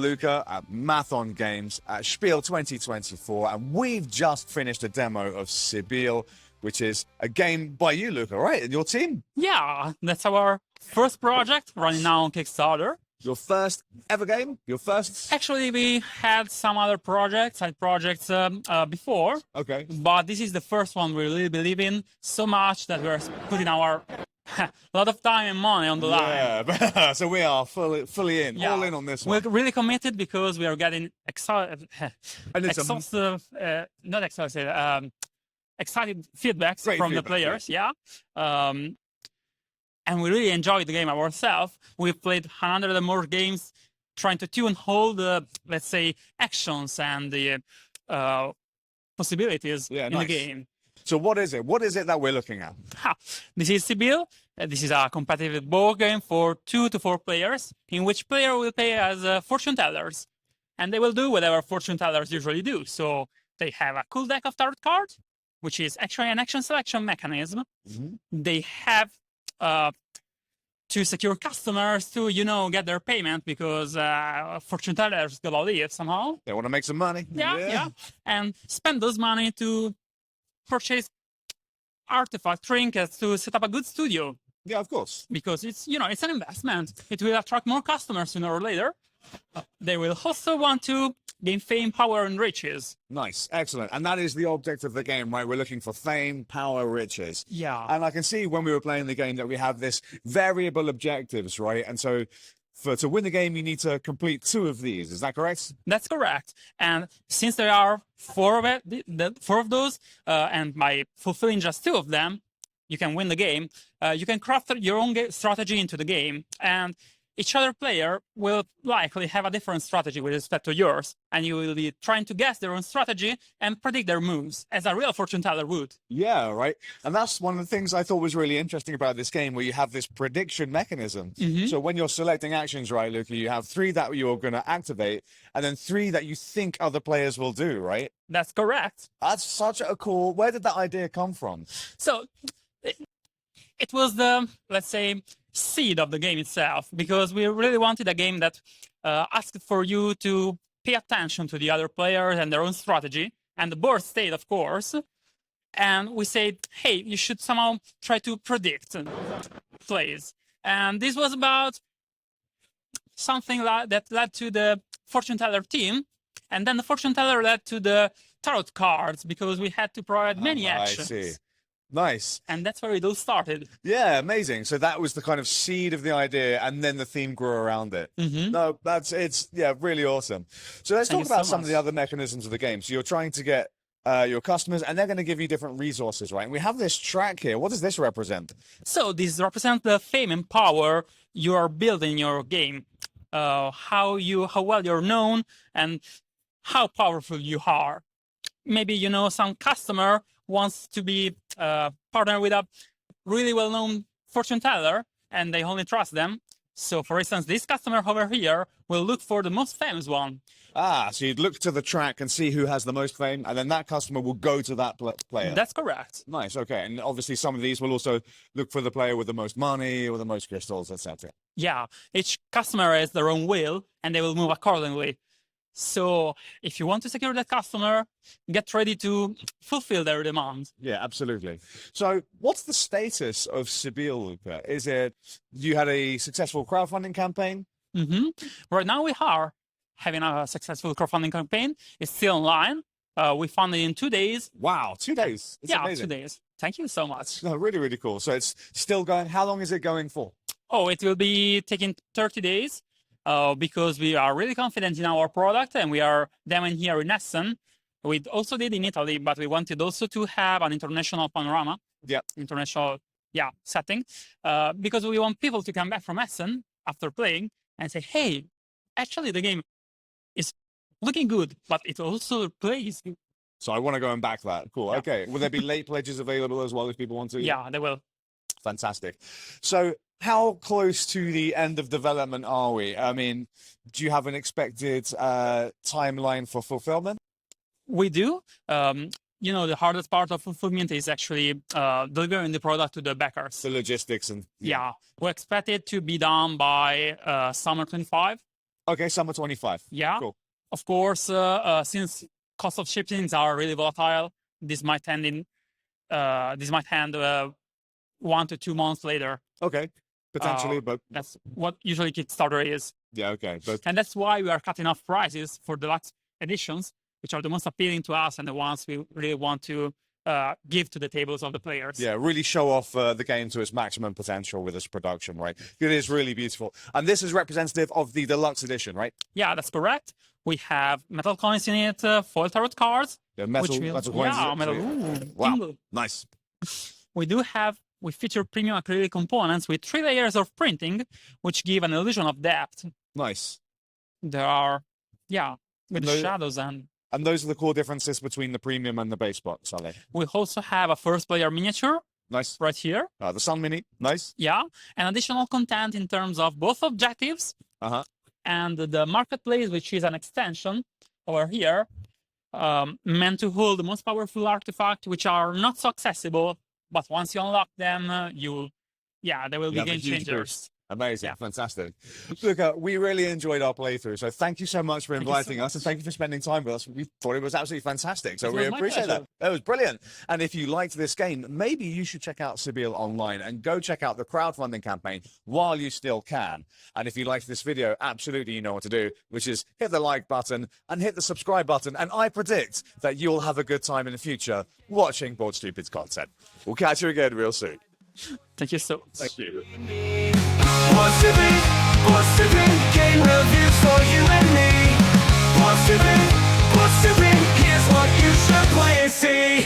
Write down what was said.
Luca at Mathon Games at Spiel 2024, and we've just finished a demo of Sibille, which is a game by you, Luca, right? And your team? Yeah, that's our first project running now on Kickstarter. Your first ever game? Your first? Actually, we had some other side projects before. Okay. But this is the first one we really believe in so much that we're putting our a lot of time and money on the line. Yeah, so we are fully in, all in on this one. We're really committed because we are getting excited feedbacks from the players. Yeah. And we really enjoyed the game ourselves. We've played 100 or more games trying to tune all the, let's say, actions and the possibilities in the game. So what is it? What is it that we're looking at? This is Sibille. This is a competitive board game for 2 to 4 players, in which player will play as fortune tellers. And they will do whatever fortune tellers usually do. So they have a cool deck of tarot cards, which is actually an action selection mechanism. Mm-hmm. They have to secure customers to, get their payment because fortune tellers gotta live somehow. They want to make some money. Yeah. And spend those money to purchase artifacts, trinkets to set up a good studio. Yeah, of course. Because it's an investment. It will attract more customers sooner or later. They will also want to gain fame, power, and riches. Nice, excellent. And that is the object of the game, right? We're looking for fame, power, riches. Yeah. And I can see when we were playing the game that we have this variable objectives, right? And so to win the game, you need to complete 2 of these. Is that correct? That's correct. And since there are 4 of those, and by fulfilling just 2 of them, you can win the game. You can craft your own strategy into the game, and each other player will likely have a different strategy with respect to yours, and you will be trying to guess their own strategy and predict their moves, as a real fortune teller would. Yeah, right. And that's one of the things I thought was really interesting about this game, where you have this prediction mechanism. Mm-hmm. So when you're selecting actions, right, Luca, you have 3 that you're going to activate, and then 3 that you think other players will do, right? That's correct. That's such a cool... Where did that idea come from? So it was the, let's say, seed of the game itself, because we really wanted a game that asked for you to pay attention to the other players and their own strategy and the board state, of course. And we said, hey, you should somehow try to predict plays. And this was about something that led to the fortune teller team, and then the fortune teller led to the tarot cards, because we had to provide many actions. I see. Nice. And that's where it all started. Yeah, amazing. So that was the kind of seed of the idea, and then the theme grew around it. Mm-hmm. No, it's really awesome. So let's talk about some of the other mechanisms of the game. So you're trying to get your customers, and they're going to give you different resources, right? And we have this track here. What does this represent? So this represents the fame and power you are building in your game. How well you're known and how powerful you are. Maybe, some customer wants to be partnered with a really well-known fortune teller, and they only trust them. So, for instance, this customer over here will look for the most famous one. So you'd look to the track and see who has the most fame, and then that customer will go to that player. That's correct. Nice, okay. And obviously some of these will also look for the player with the most money or the most crystals, etc. Yeah, each customer has their own will, and they will move accordingly. So if you want to secure that customer, get ready to fulfill their demand. Yeah, absolutely. So what's the status of Sibille, Luca? You had a successful crowdfunding campaign? Mm-hmm. Right now we are having a successful crowdfunding campaign. It's still online. We funded in 2 days. Wow, 2 days. It's amazing. 2 days. Thank you so much. No, really, really cool. So it's still going. How long is it going for? Oh, it will be taking 30 days. Because we are really confident in our product, and we are demoing here in Essen. We also did in Italy, but we wanted also to have an international panorama, international setting, because we want people to come back from Essen after playing and say, hey, actually the game is looking good, but it also plays good. So I want to go and back that. Cool. Yeah. Okay. Will there be late pledges available as well if people want to? Yeah, they will. Fantastic. So how close to the end of development are we? I mean, do you have an expected timeline for fulfillment? We do. The hardest part of fulfillment is actually delivering the product to the backers. The logistics and... Yeah. We expect it to be done by summer 25. Okay, summer 25. Yeah. Cool. Of course, since cost of shippings are really volatile, this might end 1 to 2 months later. Okay, potentially, but that's what usually Kickstarter is. Yeah, okay. But and that's why we are cutting off prices for deluxe editions, which are the most appealing to us and the ones we really want to give to the tables of the players. Yeah, really show off the game to its maximum potential with this production, right? It is really beautiful. And this is representative of the deluxe edition, right? Yeah, that's correct. We have metal coins in it, foil tarot cards. Yeah, metal coins. Yeah, metal. Wow, Jingle. nice. We feature premium acrylic components with 3 layers of printing, which give an illusion of depth. Nice. There are, with the shadows And those are the core differences between the premium and the base box, are they? We also have a first player miniature. Nice. Right here. The Sun Mini. Nice. Yeah. And additional content in terms of both objectives and the marketplace, which is an extension over here, meant to hold the most powerful artifacts, which are not so accessible, but once you unlock them, they will be game changers. Amazing. Yeah. Fantastic. Look, we really enjoyed our playthrough. So thank you so much for inviting us and thank you for spending time with us. We thought it was absolutely fantastic. So we appreciate that. It was brilliant. And if you liked this game, maybe you should check out Sibille online and go check out the crowdfunding campaign while you still can. And if you liked this video, absolutely you know what to do, which is hit the like button and hit the subscribe button. And I predict that you'll have a good time in the future watching Board Stupid's content. We'll catch you again real soon. Thank you so much. Thank you. Board game reviews for you and me. Board Stupid, here's what you should play and see.